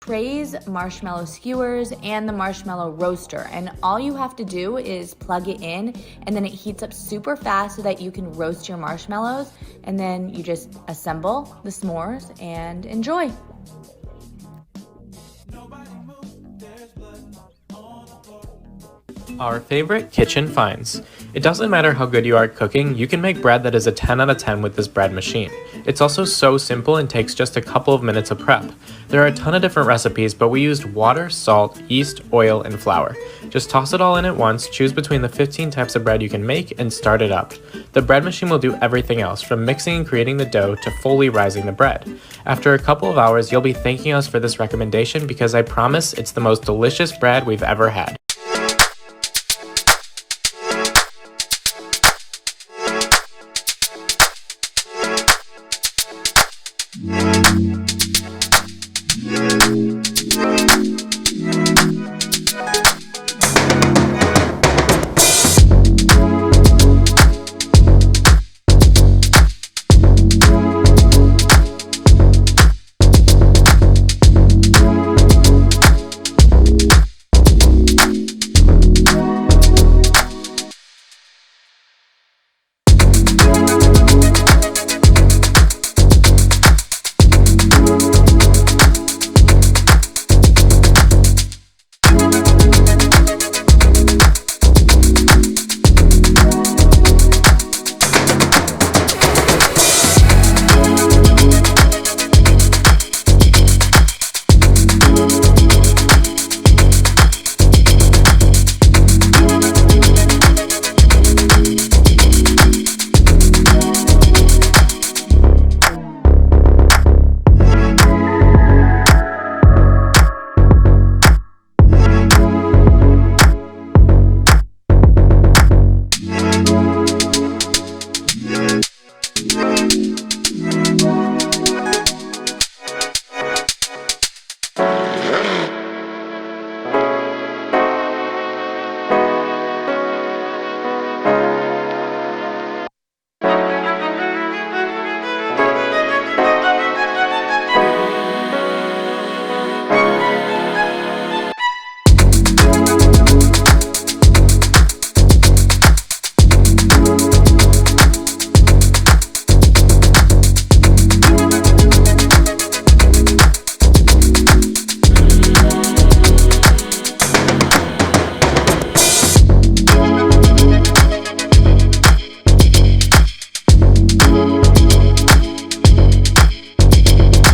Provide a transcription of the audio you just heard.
trays, marshmallow skewers, and the marshmallow roaster. And all you have to do is plug it in, and then it heats up super fast so that you can roast your marshmallows. And then you just assemble the s'mores and enjoy. Our favorite kitchen finds. It doesn't matter how good you are at cooking, you can make bread that is a 10 out of 10 with this bread machine. It's also so simple and takes just a couple of minutes of prep. There are a ton of different recipes, but we used water, salt, yeast, oil, and flour. Just toss it all in at once, choose between the 15 types of bread you can make, and start it up. The bread machine will do everything else, from mixing and creating the dough to fully rising the bread. After a couple of hours, you'll be thanking us for this recommendation because I promise it's the most delicious bread we've ever had.